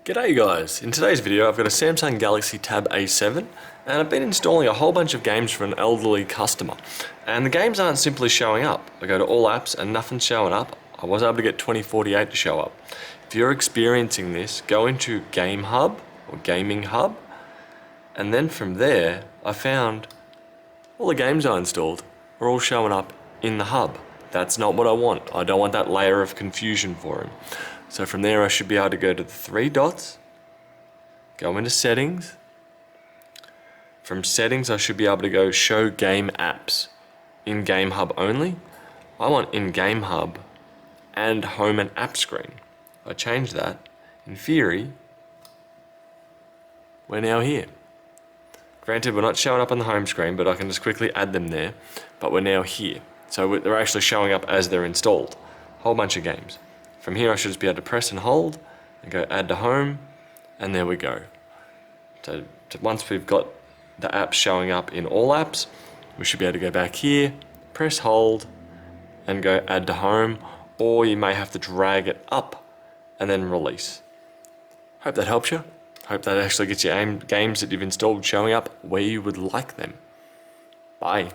G'day guys, in today's video I've got a Samsung Galaxy Tab A7 and I've been installing a whole bunch of games for an elderly customer and the games aren't simply showing up. I go to all apps and nothing's showing up. I was able to get 2048 to show up. If you're experiencing this, go into Game Hub or Gaming Hub and then from there I found all the games I installed are all showing up in the hub. That's not what I want. I don't want that layer of confusion for him. So from there I should be able to go to the three dots, go into settings. From settings I should be able to go show game apps in Game Hub only. I want in Game Hub and home and app screen. I change that. In theory, we're now here. Granted, we're not showing up on the home screen, but I can just quickly add them there. But we're now here. So they're actually showing up as they're installed. Whole bunch of games. From here I should just be able to press and hold and go add to home, and there we go. So once we've got the apps showing up in all apps, we should be able to go back here, press hold and go add to home, or you may have to drag it up and then release. Hope that helps you. Hope that actually gets your games that you've installed showing up where you would like them. Bye.